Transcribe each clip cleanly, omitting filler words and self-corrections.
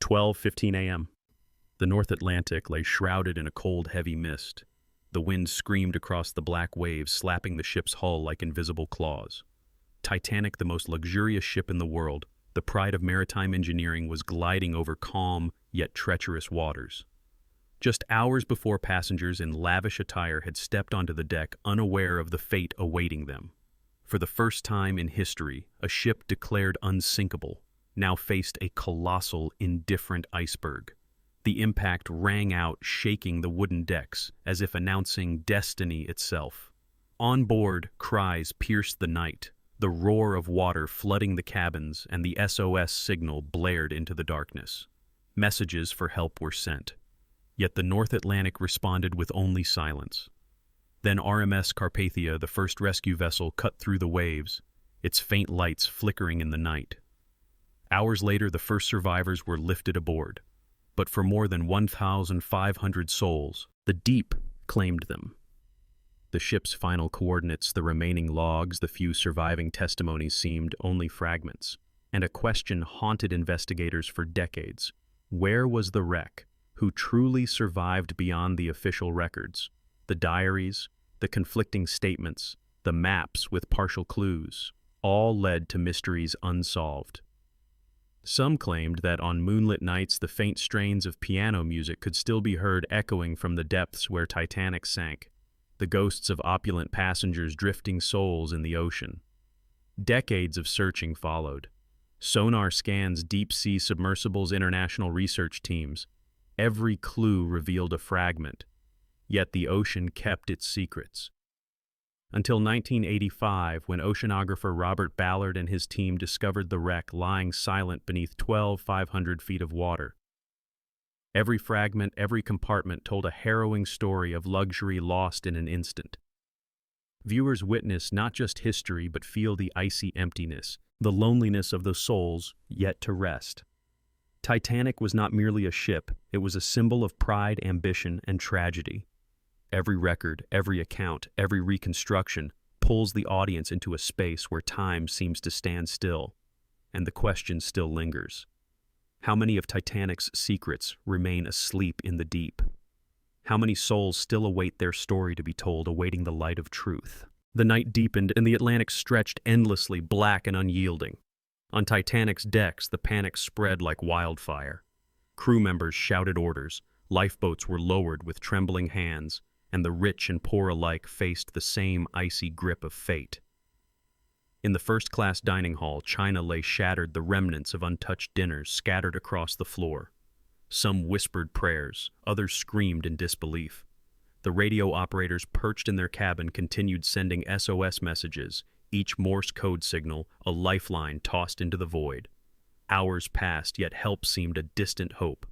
12:15 a.m. The North Atlantic lay shrouded in a cold, heavy mist. The wind screamed across the black waves, slapping the ship's hull like invisible claws. Titanic, the most luxurious ship in the world, the pride of maritime engineering, was gliding over calm yet treacherous waters. Just hours before, passengers in lavish attire had stepped onto the deck, unaware of the fate awaiting them. For the first time in history, a ship declared unsinkable now faced a colossal, indifferent iceberg. The impact rang out, shaking the wooden decks, as if announcing destiny itself. On board, cries pierced the night. The roar of water flooding the cabins and the SOS signal blared into the darkness. Messages for help were sent. Yet the North Atlantic responded with only silence. Then RMS Carpathia, the first rescue vessel, cut through the waves, its faint lights flickering in the night. Hours later, the first survivors were lifted aboard. But for more than 1,500 souls, the deep claimed them. The ship's final coordinates, the remaining logs, the few surviving testimonies seemed only fragments. And a question haunted investigators for decades. Where was the wreck? Who truly survived beyond the official records? The diaries, the conflicting statements, the maps with partial clues, all led to mysteries unsolved. Some claimed that on moonlit nights the faint strains of piano music could still be heard echoing from the depths where Titanic sank, the ghosts of opulent passengers drifting souls in the ocean. Decades of searching followed. Sonar scans, deep-sea submersibles, international research teams. Every clue revealed a fragment, yet the ocean kept its secrets. Until 1985, when oceanographer Robert Ballard and his team discovered the wreck lying silent beneath 12,500 feet of water. Every fragment, every compartment told a harrowing story of luxury lost in an instant. Viewers witness not just history, but feel the icy emptiness, the loneliness of the souls yet to rest. Titanic was not merely a ship, it was a symbol of pride, ambition, and tragedy. Every record, every account, every reconstruction pulls the audience into a space where time seems to stand still, and the question still lingers. How many of Titanic's secrets remain asleep in the deep? How many souls still await their story to be told, awaiting the light of truth? The night deepened, and the Atlantic stretched endlessly, black and unyielding. On Titanic's decks, the panic spread like wildfire. Crew members shouted orders, lifeboats were lowered with trembling hands, and the rich and poor alike faced the same icy grip of fate. In the first-class dining hall, china lay shattered, the remnants of untouched dinners scattered across the floor. Some whispered prayers, others screamed in disbelief. The radio operators perched in their cabin continued sending SOS messages, each Morse code signal a lifeline tossed into the void. Hours passed, yet help seemed a distant hope.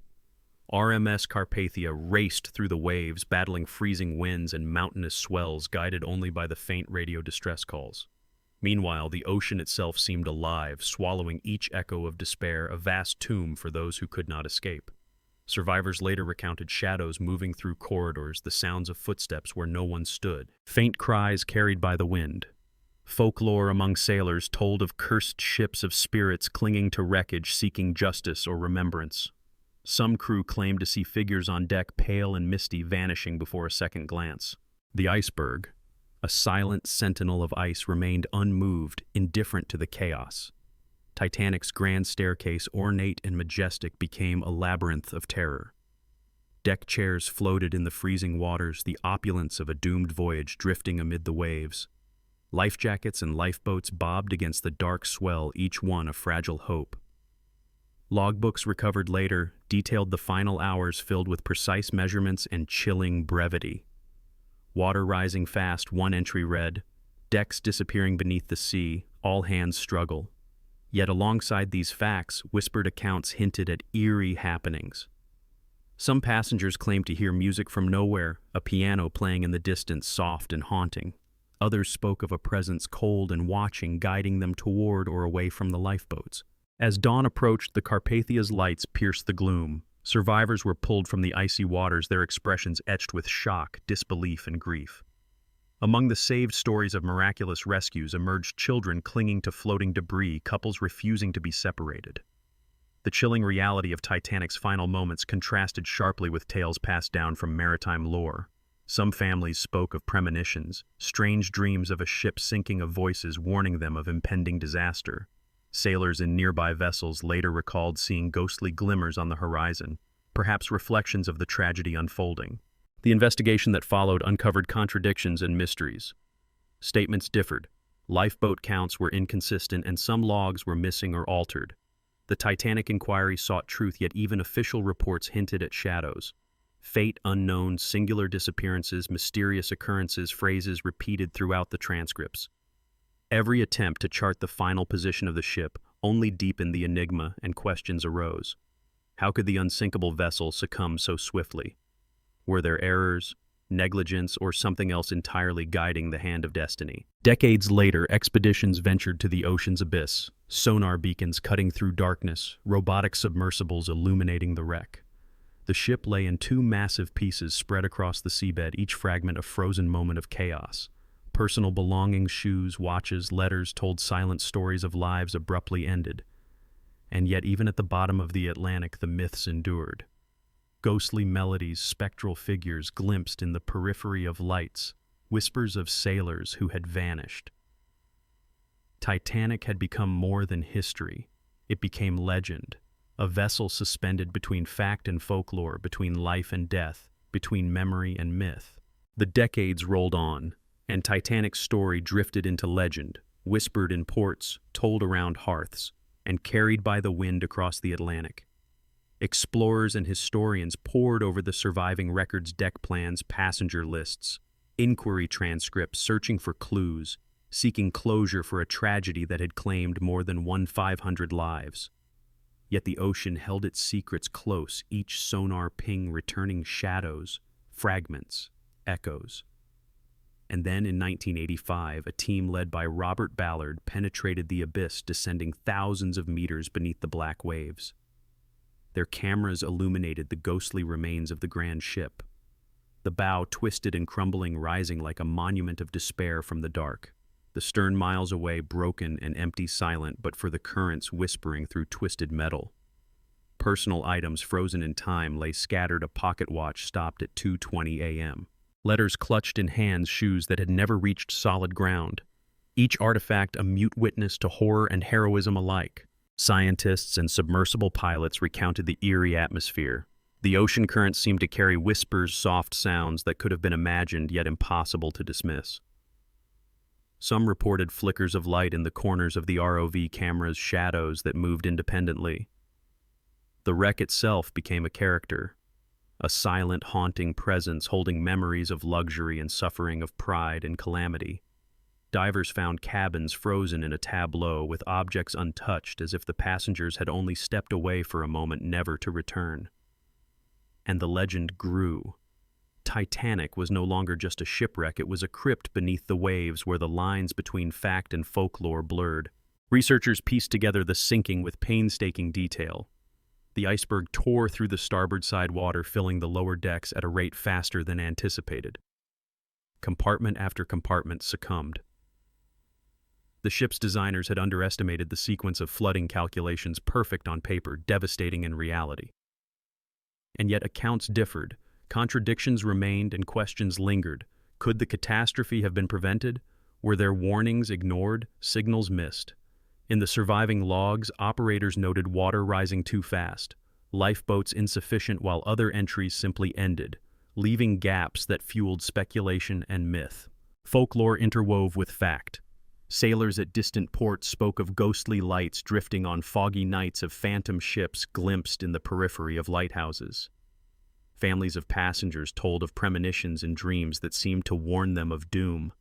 RMS Carpathia raced through the waves, battling freezing winds and mountainous swells, guided only by the faint radio distress calls. Meanwhile, the ocean itself seemed alive, swallowing each echo of despair, a vast tomb for those who could not escape. Survivors later recounted shadows moving through corridors, the sounds of footsteps where no one stood, faint cries carried by the wind. Folklore among sailors told of cursed ships of spirits clinging to wreckage, seeking justice or remembrance. Some crew claimed to see figures on deck, pale and misty, vanishing before a second glance. The iceberg, a silent sentinel of ice, remained unmoved, indifferent to the chaos. Titanic's grand staircase, ornate and majestic, became a labyrinth of terror. Deck chairs floated in the freezing waters, the opulence of a doomed voyage drifting amid the waves. Life jackets and lifeboats bobbed against the dark swell, each one a fragile hope. Logbooks recovered later detailed the final hours filled with precise measurements and chilling brevity. Water rising fast, one entry read, "Decks disappearing beneath the sea, all hands struggle." Yet alongside these facts, whispered accounts hinted at eerie happenings. Some passengers claimed to hear music from nowhere, a piano playing in the distance, soft and haunting. Others spoke of a presence cold and watching, guiding them toward or away from the lifeboats. As dawn approached, the Carpathia's lights pierced the gloom. Survivors were pulled from the icy waters, their expressions etched with shock, disbelief, and grief. Among the saved stories of miraculous rescues emerged children clinging to floating debris, couples refusing to be separated. The chilling reality of Titanic's final moments contrasted sharply with tales passed down from maritime lore. Some families spoke of premonitions, strange dreams of a ship sinking, of voices warning them of impending disaster. Sailors in nearby vessels later recalled seeing ghostly glimmers on the horizon, perhaps reflections of the tragedy unfolding. The investigation that followed uncovered contradictions and mysteries. Statements differed. Lifeboat counts were inconsistent, and some logs were missing or altered. The Titanic inquiry sought truth, yet even official reports hinted at shadows. Fate unknown, singular disappearances, mysterious occurrences, phrases repeated throughout the transcripts. Every attempt to chart the final position of the ship only deepened the enigma, and questions arose. How could the unsinkable vessel succumb so swiftly? Were there errors, negligence, or something else entirely guiding the hand of destiny? Decades later, expeditions ventured to the ocean's abyss, sonar beacons cutting through darkness, robotic submersibles illuminating the wreck. The ship lay in two massive pieces spread across the seabed, each fragment a frozen moment of chaos. Personal belongings, shoes, watches, letters told silent stories of lives abruptly ended. And yet, even at the bottom of the Atlantic, the myths endured. Ghostly melodies, spectral figures glimpsed in the periphery of lights, whispers of sailors who had vanished. Titanic had become more than history. It became legend, a vessel suspended between fact and folklore, between life and death, between memory and myth. The decades rolled on, and Titanic's story drifted into legend, whispered in ports, told around hearths, and carried by the wind across the Atlantic. Explorers and historians pored over the surviving records, deck plans, passenger lists, inquiry transcripts, searching for clues, seeking closure for a tragedy that had claimed more than 1,500 lives. Yet the ocean held its secrets close, each sonar ping returning shadows, fragments, echoes. And then in 1985, a team led by Robert Ballard penetrated the abyss, descending thousands of meters beneath the black waves. Their cameras illuminated the ghostly remains of the grand ship. The bow twisted and crumbling, rising like a monument of despair from the dark. The stern miles away, broken and empty, silent, but for the currents whispering through twisted metal. Personal items frozen in time lay scattered, a pocket watch stopped at 2:20 a.m. Letters clutched in hands, shoes that had never reached solid ground. Each artifact a mute witness to horror and heroism alike. Scientists and submersible pilots recounted the eerie atmosphere. The ocean currents seemed to carry whispers, soft sounds that could have been imagined yet impossible to dismiss. Some reported flickers of light in the corners of the ROV cameras, shadows that moved independently. The wreck itself became a character, a silent, haunting presence holding memories of luxury and suffering, of pride and calamity. Divers found cabins frozen in a tableau with objects untouched, as if the passengers had only stepped away for a moment, never to return. And the legend grew. Titanic was no longer just a shipwreck, it was a crypt beneath the waves where the lines between fact and folklore blurred. Researchers pieced together the sinking with painstaking detail. The iceberg tore through the starboard side water, filling the lower decks at a rate faster than anticipated. Compartment after compartment succumbed. The ship's designers had underestimated the sequence of flooding calculations, perfect on paper, devastating in reality. And yet accounts differed, contradictions remained, and questions lingered. Could the catastrophe have been prevented? Were there warnings ignored, signals missed? In the surviving logs, operators noted water rising too fast, lifeboats insufficient, while other entries simply ended, leaving gaps that fueled speculation and myth. Folklore interwove with fact. Sailors at distant ports spoke of ghostly lights drifting on foggy nights, of phantom ships glimpsed in the periphery of lighthouses. Families of passengers told of premonitions and dreams that seemed to warn them of doom.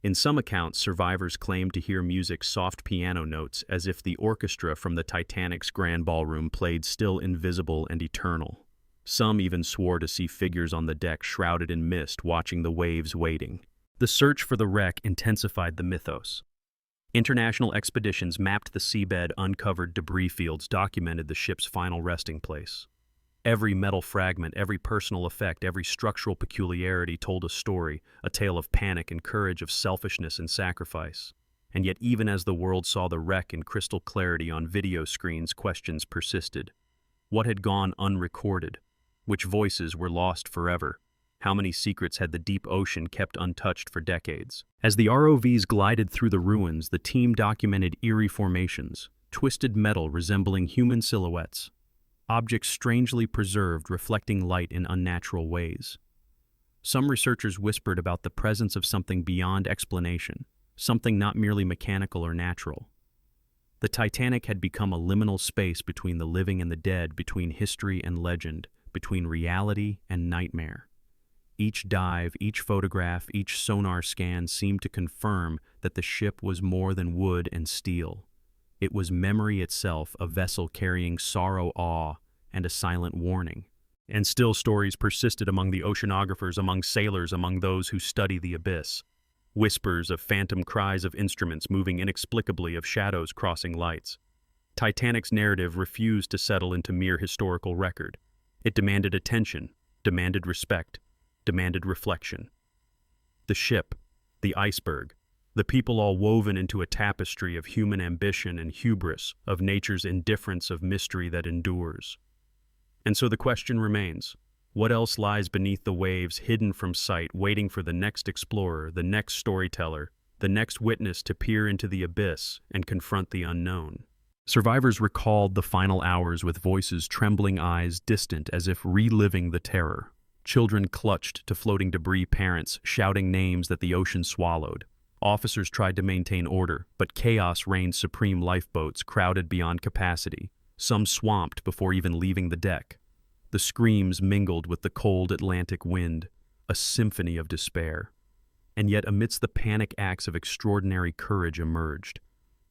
In some accounts, survivors claimed to hear music, soft piano notes, as if the orchestra from the Titanic's grand ballroom played, still invisible and eternal. Some even swore to see figures on the deck shrouded in mist, watching the waves, waiting. The search for the wreck intensified the mythos. International expeditions mapped the seabed, uncovered debris fields, documented the ship's final resting place. Every metal fragment, every personal effect, every structural peculiarity told a story, a tale of panic and courage, of selfishness and sacrifice. And yet even as the world saw the wreck in crystal clarity on video screens, questions persisted. What had gone unrecorded? Which voices were lost forever? How many secrets had the deep ocean kept untouched for decades? As the ROVs glided through the ruins, the team documented eerie formations, twisted metal resembling human silhouettes, objects strangely preserved reflecting light in unnatural ways. Some researchers whispered about the presence of something beyond explanation, something not merely mechanical or natural. The Titanic had become a liminal space between the living and the dead, between history and legend, between reality and nightmare. Each dive, each photograph, each sonar scan seemed to confirm that the ship was more than wood and steel. It was memory itself, a vessel carrying sorrow, awe, and a silent warning. And still stories persisted among the oceanographers, among sailors, among those who study the abyss. Whispers of phantom cries of instruments moving inexplicably, of shadows crossing lights. Titanic's narrative refused to settle into mere historical record. It demanded attention, demanded respect, demanded reflection. The ship, the iceberg, the people all woven into a tapestry of human ambition and hubris, of nature's indifference, of mystery that endures. And so the question remains, what else lies beneath the waves, hidden from sight, waiting for the next explorer, the next storyteller, the next witness to peer into the abyss and confront the unknown? Survivors recalled the final hours with voices, trembling eyes, distant as if reliving the terror. Children clutched to floating debris, parents shouting names that the ocean swallowed. Officers tried to maintain order, but chaos reigned supreme. Lifeboats crowded beyond capacity, some swamped before even leaving the deck. The screams mingled with the cold Atlantic wind, a symphony of despair. And yet amidst the panic, acts of extraordinary courage emerged.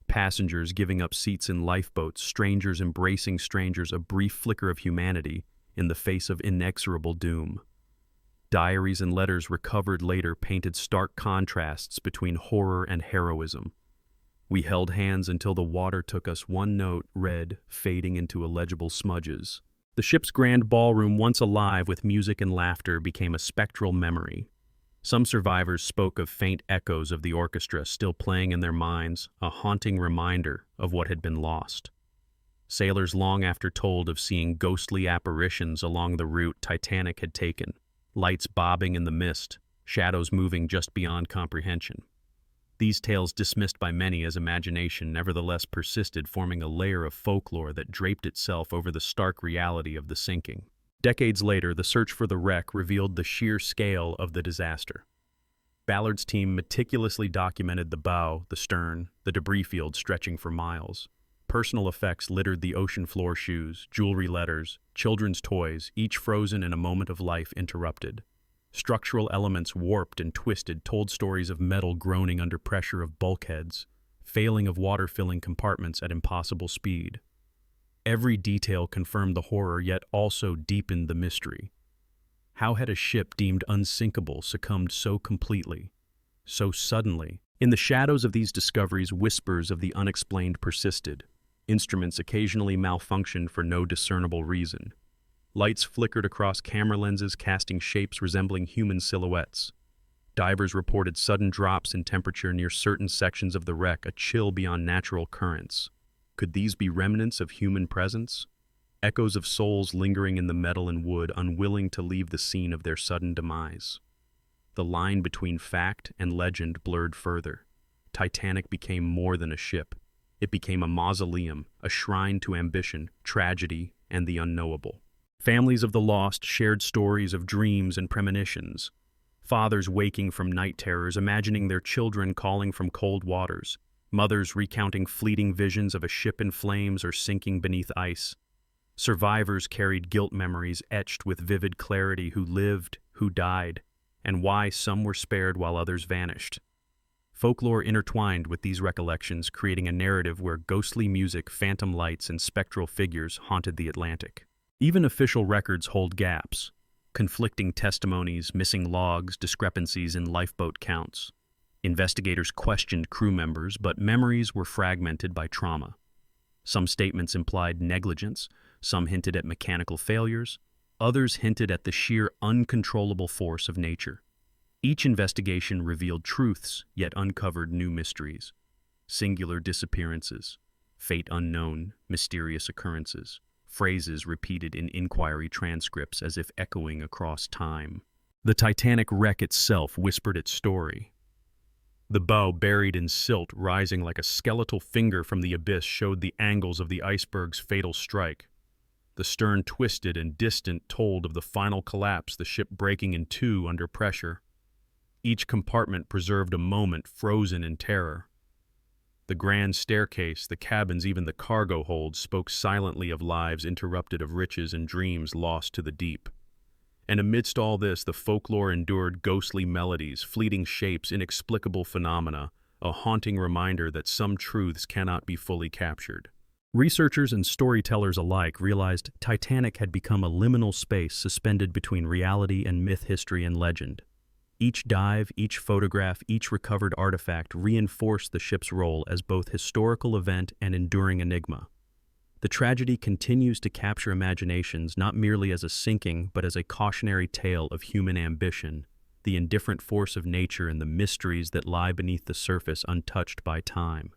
Passengers giving up seats in lifeboats, strangers embracing strangers, a brief flicker of humanity in the face of inexorable doom. Diaries and letters recovered later painted stark contrasts between horror and heroism. We held hands until the water took us, one note read, fading into illegible smudges. The ship's grand ballroom, once alive with music and laughter, became a spectral memory. Some survivors spoke of faint echoes of the orchestra still playing in their minds, a haunting reminder of what had been lost. Sailors long after told of seeing ghostly apparitions along the route Titanic had taken, lights bobbing in the mist, shadows moving just beyond comprehension. These tales, dismissed by many as imagination, nevertheless persisted, forming a layer of folklore that draped itself over the stark reality of the sinking. Decades later, the search for the wreck revealed the sheer scale of the disaster. Ballard's team meticulously documented the bow, the stern, the debris field stretching for miles. Personal effects littered the ocean floor, shoes, jewelry, letters, children's toys, each frozen in a moment of life interrupted. Structural elements warped and twisted told stories of metal groaning under pressure, of bulkheads, failing, of water-filling compartments at impossible speed. Every detail confirmed the horror, yet also deepened the mystery. How had a ship deemed unsinkable succumbed so completely, so suddenly? In the shadows of these discoveries, whispers of the unexplained persisted. Instruments occasionally malfunctioned for no discernible reason. Lights flickered across camera lenses, casting shapes resembling human silhouettes. Divers reported sudden drops in temperature near certain sections of the wreck, a chill beyond natural currents. Could these be remnants of human presence? Echoes of souls lingering in the metal and wood, unwilling to leave the scene of their sudden demise. The line between fact and legend blurred further. Titanic became more than a ship. It became a mausoleum, a shrine to ambition, tragedy, and the unknowable. Families of the lost shared stories of dreams and premonitions. Fathers waking from night terrors, imagining their children calling from cold waters. Mothers recounting fleeting visions of a ship in flames or sinking beneath ice. Survivors carried guilt memories etched with vivid clarity, who lived, who died, and why some were spared while others vanished. Folklore intertwined with these recollections, creating a narrative where ghostly music, phantom lights, and spectral figures haunted the Atlantic. Even official records hold gaps. Conflicting testimonies, missing logs, discrepancies in lifeboat counts. Investigators questioned crew members, but memories were fragmented by trauma. Some statements implied negligence, some hinted at mechanical failures, others hinted at the sheer uncontrollable force of nature. Each investigation revealed truths, yet uncovered new mysteries. singular disappearances, fate unknown, mysterious occurrences, phrases repeated in inquiry transcripts as if echoing across time. The Titanic wreck itself whispered its story. The bow, buried in silt, rising like a skeletal finger from the abyss, showed the angles of the iceberg's fatal strike. The stern, twisted and distant, told of the final collapse, the ship breaking in two under pressure. Each compartment preserved a moment frozen in terror. The grand staircase, the cabins, even the cargo holds spoke silently of lives interrupted, of riches and dreams lost to the deep. And amidst all this, the folklore endured ghostly melodies, fleeting shapes, inexplicable phenomena, a haunting reminder that some truths cannot be fully captured. Researchers and storytellers alike realized Titanic had become a liminal space suspended between reality and myth, history and legend. Each dive, each photograph, each recovered artifact reinforced the ship's role as both historical event and enduring enigma. The tragedy continues to capture imaginations not merely as a sinking, but as a cautionary tale of human ambition, the indifferent force of nature and the mysteries that lie beneath the surface untouched by time.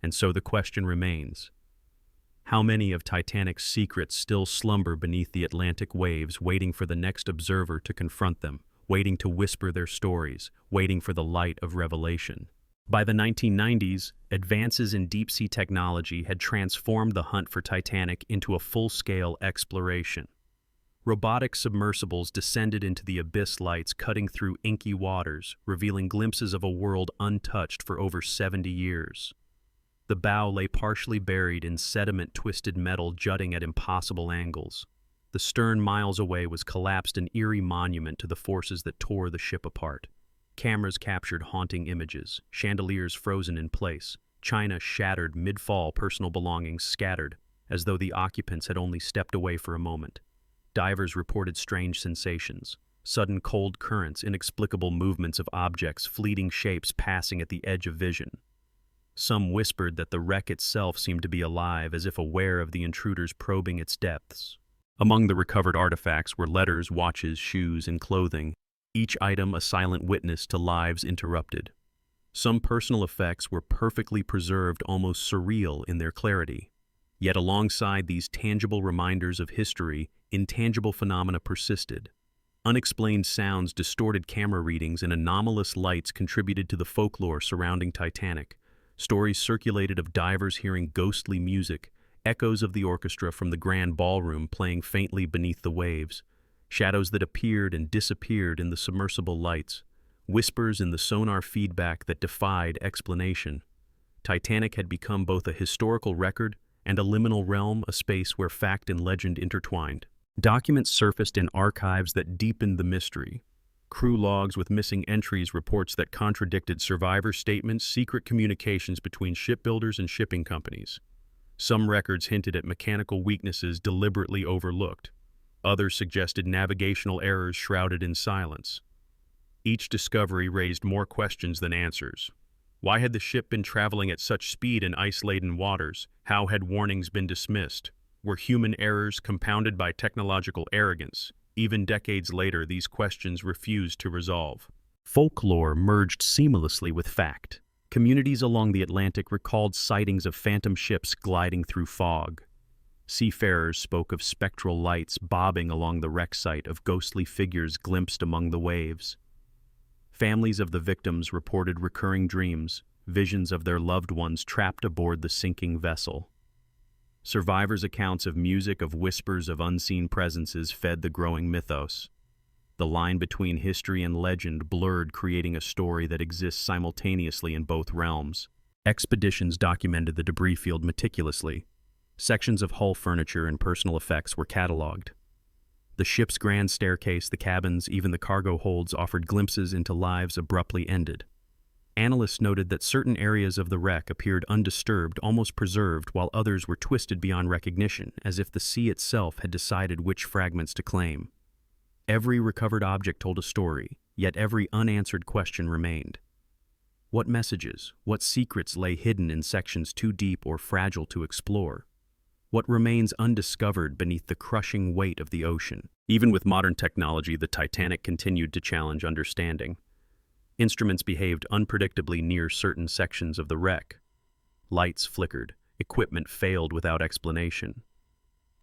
And so the question remains: how many of Titanic's secrets still slumber beneath the Atlantic waves, waiting for the next observer to confront them, waiting to whisper their stories, waiting for the light of revelation? By the 1990s, advances in deep-sea technology had transformed the hunt for Titanic into a full-scale exploration. Robotic submersibles descended into the abyss, lights cutting through inky waters, revealing glimpses of a world untouched for over 70 years. The bow lay partially buried in sediment-twisted metal jutting at impossible angles. The stern, miles away, was collapsed, an eerie monument to the forces that tore the ship apart. Cameras captured haunting images, chandeliers frozen in place, china shattered mid-fall, personal belongings scattered, as though the occupants had only stepped away for a moment. Divers reported strange sensations, sudden cold currents, inexplicable movements of objects, fleeting shapes passing at the edge of vision. Some whispered that the wreck itself seemed to be alive, as if aware of the intruders probing its depths. Among the recovered artifacts were letters, watches, shoes, and clothing, each item a silent witness to lives interrupted. Some personal effects were perfectly preserved, almost surreal in their clarity. Yet alongside these tangible reminders of history, intangible phenomena persisted. Unexplained sounds, distorted camera readings, and anomalous lights contributed to the folklore surrounding Titanic. Stories circulated of divers hearing ghostly music, echoes of the orchestra from the grand ballroom playing faintly beneath the waves, shadows that appeared and disappeared in the submersible lights, whispers in the sonar feedback that defied explanation. Titanic had become both a historical record and a liminal realm, a space where fact and legend intertwined. Documents surfaced in archives that deepened the mystery. Crew logs with missing entries, reports that contradicted survivor statements, secret communications between shipbuilders and shipping companies. Some records hinted at mechanical weaknesses deliberately overlooked. Others suggested navigational errors shrouded in silence. Each discovery raised more questions than answers. Why had the ship been traveling at such speed in ice-laden waters? How had warnings been dismissed? Were human errors compounded by technological arrogance? Even decades later, these questions refused to resolve. Folklore merged seamlessly with fact. Communities along the Atlantic recalled sightings of phantom ships gliding through fog. Seafarers spoke of spectral lights bobbing along the wreck site, of ghostly figures glimpsed among the waves. Families of the victims reported recurring dreams, visions of their loved ones trapped aboard the sinking vessel. Survivors' accounts of music, of whispers, of unseen presences fed the growing mythos. The line between history and legend blurred, creating a story that exists simultaneously in both realms. Expeditions documented the debris field meticulously. Sections of hull furniture and personal effects were cataloged. The ship's grand staircase, the cabins, even the cargo holds offered glimpses into lives abruptly ended. Analysts noted that certain areas of the wreck appeared undisturbed, almost preserved, while others were twisted beyond recognition, as if the sea itself had decided which fragments to claim. Every recovered object told a story, yet every unanswered question remained. What messages, what secrets lay hidden in sections too deep or fragile to explore? What remains undiscovered beneath the crushing weight of the ocean? Even with modern technology, the Titanic continued to challenge understanding. Instruments behaved unpredictably near certain sections of the wreck. Lights flickered. Equipment failed without explanation.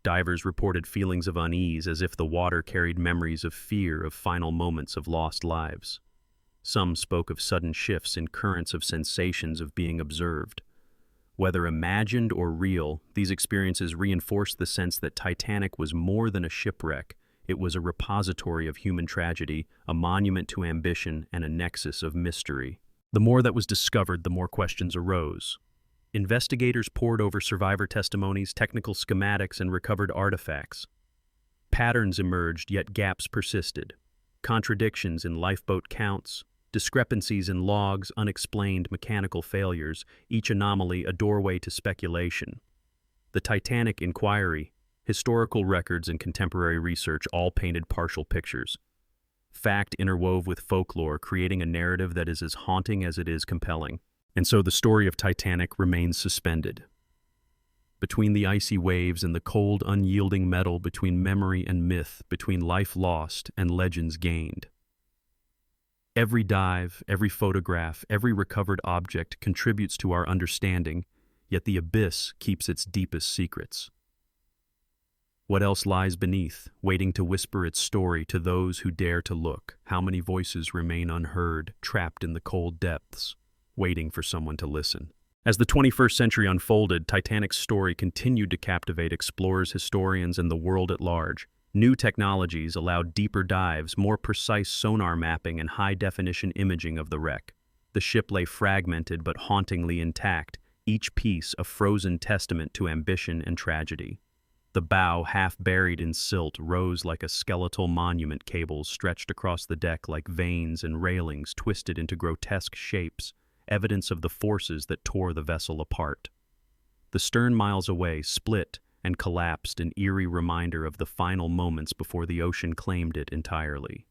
Divers reported feelings of unease as if the water carried memories of fear of final moments of lost lives. Some spoke of sudden shifts in currents of sensations of being observed. Whether imagined or real, these experiences reinforced the sense that Titanic was more than a shipwreck. It was a repository of human tragedy, a monument to ambition, and a nexus of mystery. The more that was discovered, the more questions arose. Investigators pored over survivor testimonies, technical schematics, and recovered artifacts. Patterns emerged, yet gaps persisted. Contradictions in lifeboat counts, discrepancies in logs, unexplained mechanical failures, each anomaly a doorway to speculation. The Titanic inquiry, historical records, and contemporary research all painted partial pictures. Fact interwove with folklore, creating a narrative that is as haunting as it is compelling. And so the story of Titanic remains suspended. Between the icy waves and the cold, unyielding metal, between memory and myth, between life lost and legends gained. Every dive, every photograph, every recovered object contributes to our understanding, yet the abyss keeps its deepest secrets. What else lies beneath, waiting to whisper its story to those who dare to look? How many voices remain unheard, trapped in the cold depths, waiting for someone to listen? As the 21st century unfolded, Titanic's story continued to captivate explorers, historians, and the world at large. New technologies allowed deeper dives, more precise sonar mapping, and high-definition imaging of the wreck. The ship lay fragmented but hauntingly intact, each piece a frozen testament to ambition and tragedy. The bow, half buried in silt, rose like a skeletal monument, cables stretched across the deck like veins and railings twisted into grotesque shapes, evidence of the forces that tore the vessel apart. The stern, miles away, split and collapsed, an eerie reminder of the final moments before the ocean claimed it entirely.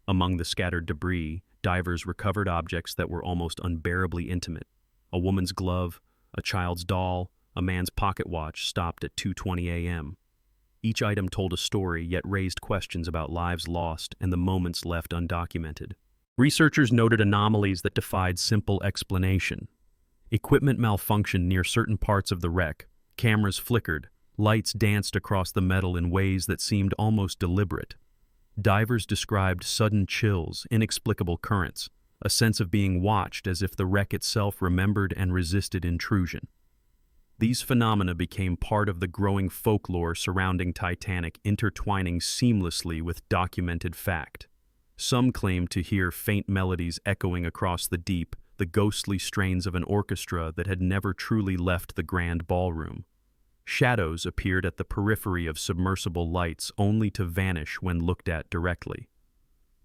Among the scattered debris, divers recovered objects that were almost unbearably intimate. A woman's glove, a child's doll, a man's pocket watch stopped at 2:20 a.m. Each item told a story, yet raised questions about lives lost and the moments left undocumented. Researchers noted anomalies that defied simple explanation. Equipment malfunctioned near certain parts of the wreck. Cameras flickered. Lights danced across the metal in ways that seemed almost deliberate. Divers described sudden chills, inexplicable currents, a sense of being watched as if the wreck itself remembered and resisted intrusion. These phenomena became part of the growing folklore surrounding Titanic, intertwining seamlessly with documented fact. Some claimed to hear faint melodies echoing across the deep, the ghostly strains of an orchestra that had never truly left the grand ballroom. Shadows appeared at the periphery of submersible lights, only to vanish when looked at directly.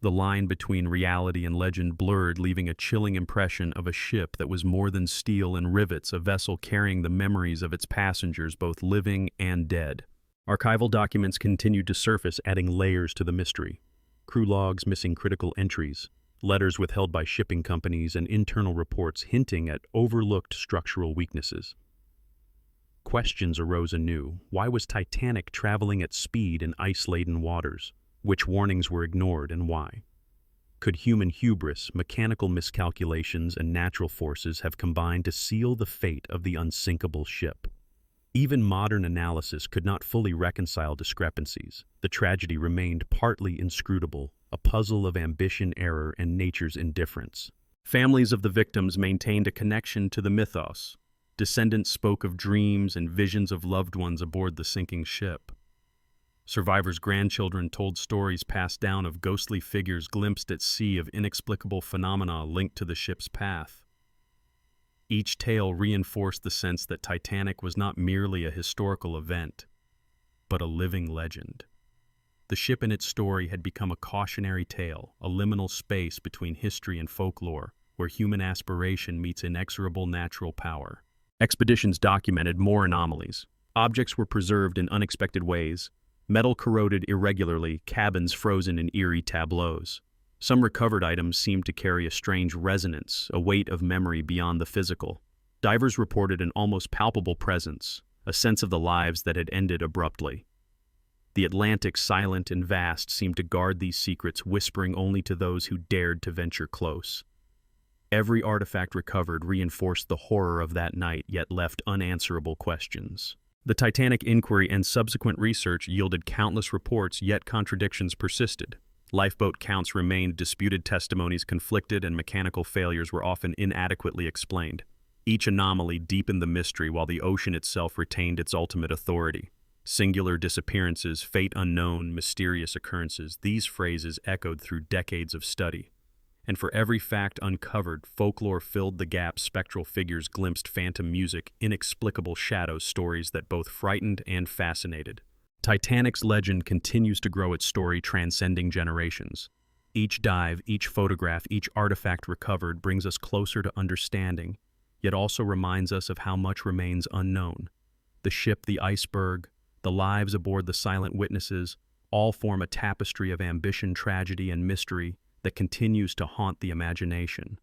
The line between reality and legend blurred, leaving a chilling impression of a ship that was more than steel and rivets, a vessel carrying the memories of its passengers, both living and dead. Archival documents continued to surface, adding layers to the mystery. Crew logs missing critical entries, letters withheld by shipping companies, and internal reports hinting at overlooked structural weaknesses. Questions arose anew. Why was Titanic traveling at speed in ice-laden waters? Which warnings were ignored and why? Could human hubris, mechanical miscalculations, and natural forces have combined to seal the fate of the unsinkable ship? Even modern analysis could not fully reconcile discrepancies. The tragedy remained partly inscrutable, a puzzle of ambition, error, and nature's indifference. Families of the victims maintained a connection to the mythos. Descendants spoke of dreams and visions of loved ones aboard the sinking ship. Survivors' grandchildren told stories passed down of ghostly figures glimpsed at sea, of inexplicable phenomena linked to the ship's path. Each tale reinforced the sense that Titanic was not merely a historical event, but a living legend. The ship and its story had become a cautionary tale, a liminal space between history and folklore, where human aspiration meets inexorable natural power. Expeditions documented more anomalies. Objects were preserved in unexpected ways. Metal corroded irregularly, cabins frozen in eerie tableaus. Some recovered items seemed to carry a strange resonance, a weight of memory beyond the physical. Divers reported an almost palpable presence, a sense of the lives that had ended abruptly. The Atlantic, silent and vast, seemed to guard these secrets, whispering only to those who dared to venture close. Every artifact recovered reinforced the horror of that night, yet left unanswerable questions. The Titanic inquiry and subsequent research yielded countless reports, yet contradictions persisted. Lifeboat counts remained disputed, testimonies conflicted, and mechanical failures were often inadequately explained. Each anomaly deepened the mystery, while the ocean itself retained its ultimate authority. Singular disappearances, fate unknown, mysterious occurrences, these phrases echoed through decades of study. And for every fact uncovered, folklore filled the gaps, spectral figures glimpsed phantom music, inexplicable shadows, stories that both frightened and fascinated. Titanic's legend continues to grow, its story transcending generations. Each dive, each photograph, each artifact recovered brings us closer to understanding, yet also reminds us of how much remains unknown. The ship, the iceberg, the lives aboard the silent witnesses, all form a tapestry of ambition, tragedy, and mystery that continues to haunt the imagination.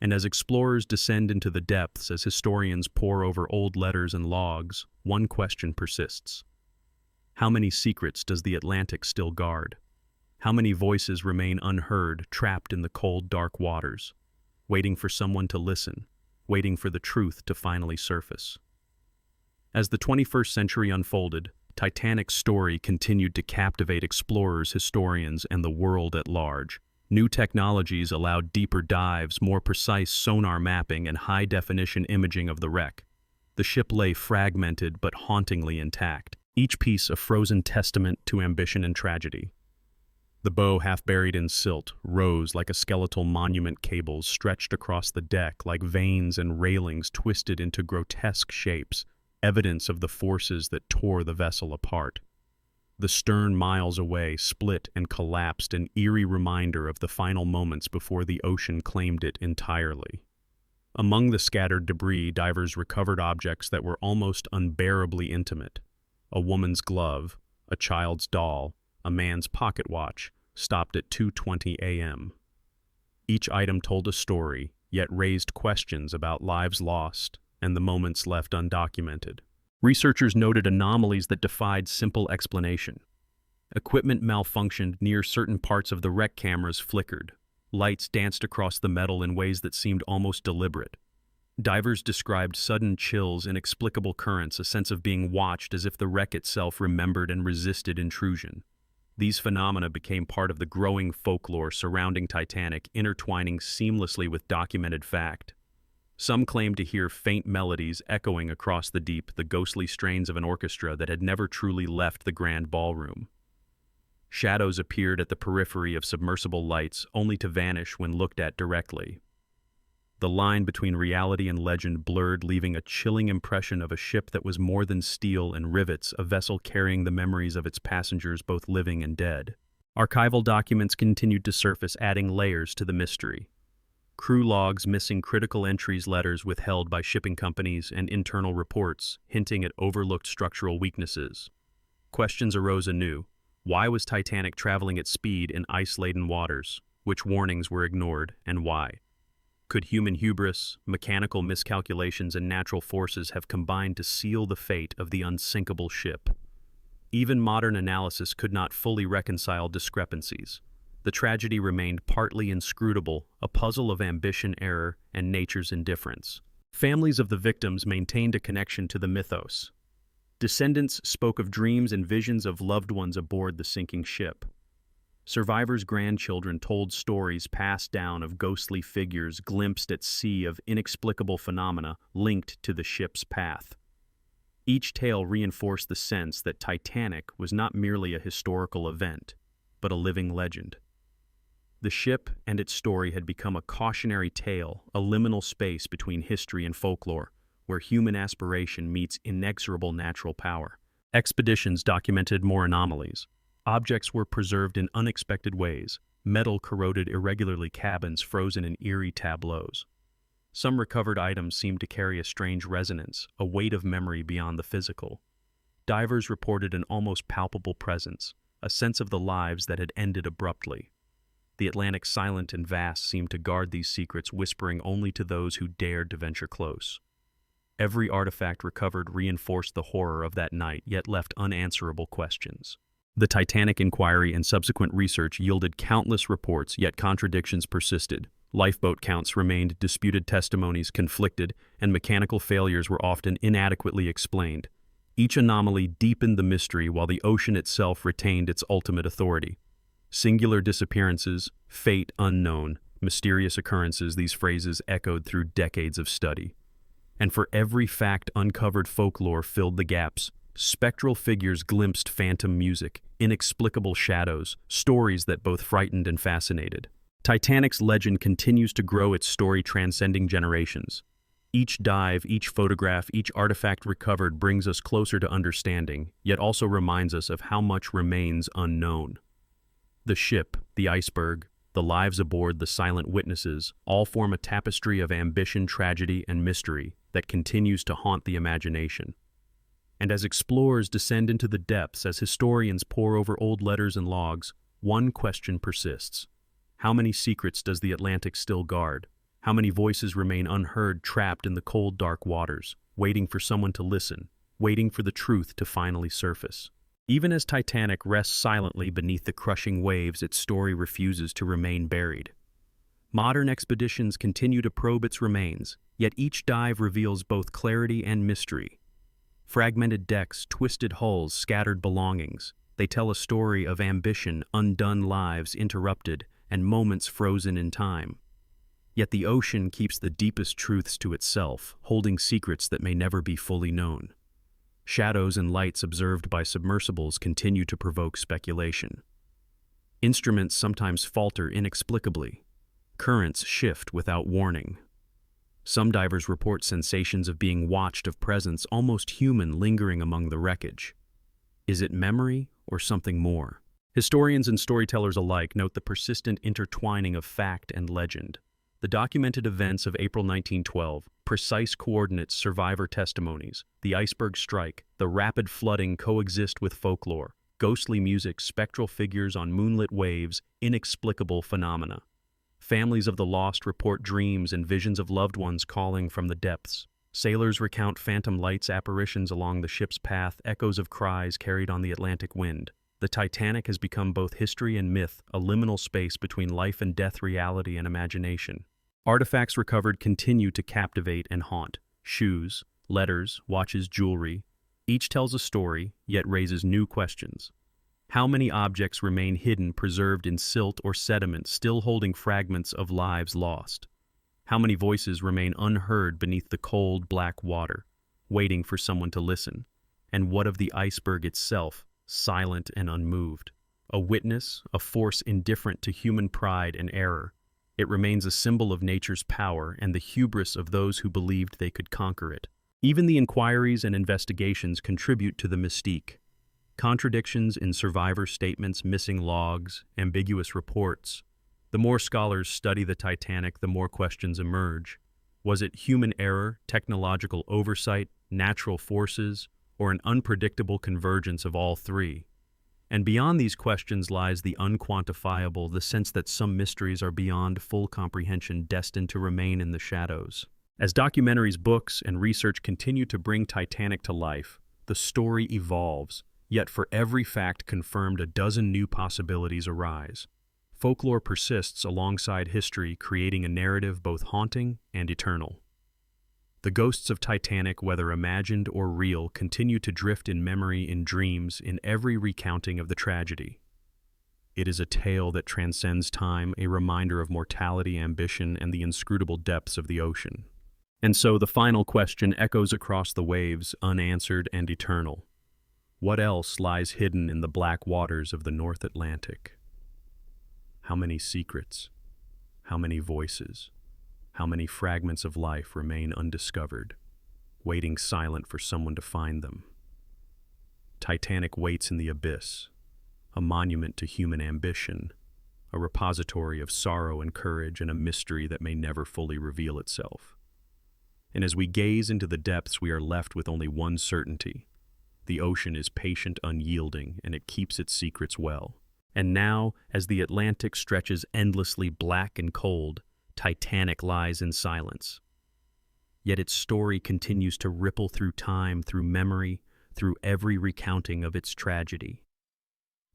And as explorers descend into the depths, as historians pore over old letters and logs, one question persists. How many secrets does the Atlantic still guard? How many voices remain unheard, trapped in the cold, dark waters, waiting for someone to listen, waiting for the truth to finally surface? As the 21st century unfolded, Titanic's story continued to captivate explorers, historians, and the world at large. New technologies allowed deeper dives, more precise sonar mapping, and high-definition imaging of the wreck. The ship lay fragmented but hauntingly intact, each piece a frozen testament to ambition and tragedy. The bow, half buried in silt, rose like a skeletal monument, cables stretched across the deck like veins and railings twisted into grotesque shapes, evidence of the forces that tore the vessel apart. The stern, miles away, split and collapsed, an eerie reminder of the final moments before the ocean claimed it entirely. Among the scattered debris, divers recovered objects that were almost unbearably intimate. A woman's glove, a child's doll, a man's pocket watch, stopped at 2:20 a.m. Each item told a story, yet raised questions about lives lost and the moments left undocumented. Researchers noted anomalies that defied simple explanation. Equipment malfunctioned near certain parts of the wreck, cameras flickered. Lights danced across the metal in ways that seemed almost deliberate. Divers described sudden chills, inexplicable currents, a sense of being watched as if the wreck itself remembered and resisted intrusion. These phenomena became part of the growing folklore surrounding Titanic, intertwining seamlessly with documented fact. Some claimed to hear faint melodies echoing across the deep, the ghostly strains of an orchestra that had never truly left the grand ballroom. Shadows appeared at the periphery of submersible lights, only to vanish when looked at directly. The line between reality and legend blurred, leaving a chilling impression of a ship that was more than steel and rivets, a vessel carrying the memories of its passengers, both living and dead. Archival documents continued to surface, adding layers to the mystery. Crew logs missing critical entries, letters withheld by shipping companies, and internal reports hinting at overlooked structural weaknesses. Questions arose anew. Why was Titanic traveling at speed in ice-laden waters? Which warnings were ignored, and why? Could human hubris, mechanical miscalculations, and natural forces have combined to seal the fate of the unsinkable ship? Even modern analysis could not fully reconcile discrepancies. The tragedy remained partly inscrutable, a puzzle of ambition, error, and nature's indifference. Families of the victims maintained a connection to the mythos. Descendants spoke of dreams and visions of loved ones aboard the sinking ship. Survivors' grandchildren told stories passed down of ghostly figures glimpsed at sea, of inexplicable phenomena linked to the ship's path. Each tale reinforced the sense that Titanic was not merely a historical event, but a living legend. The ship and its story had become a cautionary tale, a liminal space between history and folklore, where human aspiration meets inexorable natural power. Expeditions documented more anomalies. Objects were preserved in unexpected ways. Metal corroded irregularly, cabins frozen in eerie tableaus. Some recovered items seemed to carry a strange resonance, a weight of memory beyond the physical. Divers reported an almost palpable presence, a sense of the lives that had ended abruptly. The Atlantic, silent and vast, seemed to guard these secrets, whispering only to those who dared to venture close. Every artifact recovered reinforced the horror of that night, yet left unanswerable questions. The Titanic inquiry and subsequent research yielded countless reports, yet contradictions persisted. Lifeboat counts remained disputed, testimonies conflicted, and mechanical failures were often inadequately explained. Each anomaly deepened the mystery while the ocean itself retained its ultimate authority. Singular disappearances, fate unknown, mysterious occurrences, these phrases echoed through decades of study. And for every fact uncovered, folklore filled the gaps. Spectral figures glimpsed phantom music, inexplicable shadows, stories that both frightened and fascinated. Titanic's legend continues to grow, its story transcending generations. Each dive, each photograph, each artifact recovered brings us closer to understanding, yet also reminds us of how much remains unknown. The ship, the iceberg, the lives aboard, the silent witnesses, all form a tapestry of ambition, tragedy, and mystery that continues to haunt the imagination. And as explorers descend into the depths, as historians pore over old letters and logs, one question persists. How many secrets does the Atlantic still guard? How many voices remain unheard, trapped in the cold, dark waters, waiting for someone to listen, waiting for the truth to finally surface? Even as Titanic rests silently beneath the crushing waves, its story refuses to remain buried. Modern expeditions continue to probe its remains, yet each dive reveals both clarity and mystery. Fragmented decks, twisted hulls, scattered belongings. They tell a story of ambition, undone lives interrupted, and moments frozen in time. Yet the ocean keeps the deepest truths to itself, holding secrets that may never be fully known. Shadows and lights observed by submersibles continue to provoke speculation. Instruments sometimes falter inexplicably. Currents shift without warning. Some divers report sensations of being watched, of presence almost human lingering among the wreckage. Is it memory or something more? Historians and storytellers alike note the persistent intertwining of fact and legend. The documented events of April 1912, precise coordinates, survivor testimonies, the iceberg strike, the rapid flooding coexist with folklore, ghostly music, spectral figures on moonlit waves, inexplicable phenomena. Families of the lost report dreams and visions of loved ones calling from the depths. Sailors recount phantom lights, apparitions along the ship's path, echoes of cries carried on the Atlantic wind. The Titanic has become both history and myth, a liminal space between life and death, reality and imagination. Artifacts recovered continue to captivate and haunt. Shoes, letters, watches, jewelry. Each tells a story, yet raises new questions. How many objects remain hidden, preserved in silt or sediment, still holding fragments of lives lost? How many voices remain unheard beneath the cold, black water, waiting for someone to listen? And what of the iceberg itself, silent and unmoved? A witness, a force indifferent to human pride and error. It remains a symbol of nature's power and the hubris of those who believed they could conquer it. Even the inquiries and investigations contribute to the mystique. Contradictions in survivor statements, missing logs, ambiguous reports. The more scholars study the Titanic, the more questions emerge. Was it human error, technological oversight, natural forces, or an unpredictable convergence of all three? And beyond these questions lies the unquantifiable, the sense that some mysteries are beyond full comprehension, destined to remain in the shadows. As documentaries, books, and research continue to bring Titanic to life, the story evolves. Yet for every fact confirmed, a dozen new possibilities arise. Folklore persists alongside history, creating a narrative both haunting and eternal. The ghosts of Titanic, whether imagined or real, continue to drift in memory, in dreams, in every recounting of the tragedy. It is a tale that transcends time, a reminder of mortality, ambition, and the inscrutable depths of the ocean. And so the final question echoes across the waves, unanswered and eternal. What else lies hidden in the black waters of the North Atlantic? How many secrets? How many voices? How many fragments of life remain undiscovered, waiting silent for someone to find them? Titanic waits in the abyss, a monument to human ambition, a repository of sorrow and courage, and a mystery that may never fully reveal itself. And as we gaze into the depths, we are left with only one certainty. The ocean is patient, unyielding, and it keeps its secrets well. And now, as the Atlantic stretches endlessly black and cold, Titanic lies in silence. Yet its story continues to ripple through time, through memory, through every recounting of its tragedy.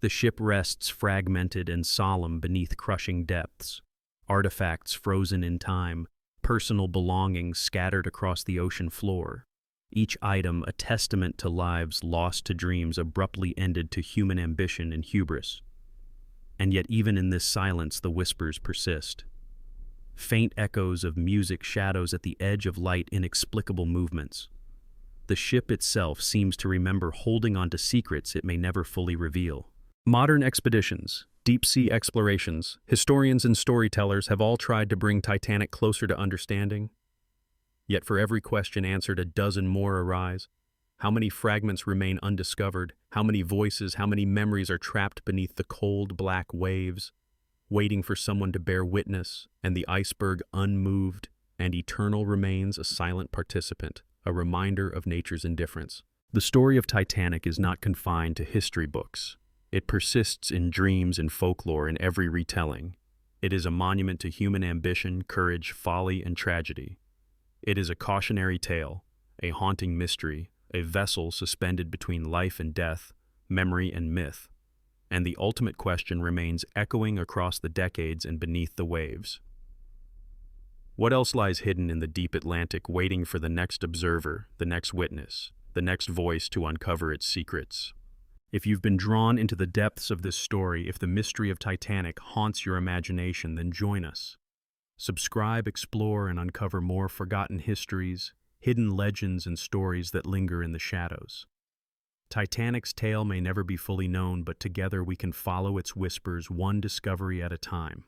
The ship rests fragmented and solemn beneath crushing depths. artifacts frozen in time, personal belongings scattered across the ocean floor. Each item a testament to lives lost to dreams abruptly ended to human ambition and hubris. And yet even in this silence the whispers persist. Faint echoes of music, shadows at the edge of light, inexplicable movements. The ship itself seems to remember holding on to secrets it may never fully reveal. Modern expeditions, deep-sea explorations, historians and storytellers have all tried to bring Titanic closer to understanding. Yet for every question answered, a dozen more arise. How many fragments remain undiscovered? How many voices, how many memories are trapped beneath the cold, black waves, waiting for someone to bear witness, and the iceberg unmoved and eternal remains a silent participant, a reminder of nature's indifference. The story of Titanic is not confined to history books. It persists in dreams and folklore in every retelling. It is a monument to human ambition, courage, folly, and tragedy. It is a cautionary tale, a haunting mystery, a vessel suspended between life and death, memory and myth. And the ultimate question remains echoing across the decades and beneath the waves. What else lies hidden in the deep Atlantic, waiting for the next observer, the next witness, the next voice to uncover its secrets? If you've been drawn into the depths of this story, if the mystery of Titanic haunts your imagination, then join us. Subscribe, explore, and uncover more forgotten histories, hidden legends, and stories that linger in the shadows. Titanic's tale may never be fully known, but together we can follow its whispers one discovery at a time.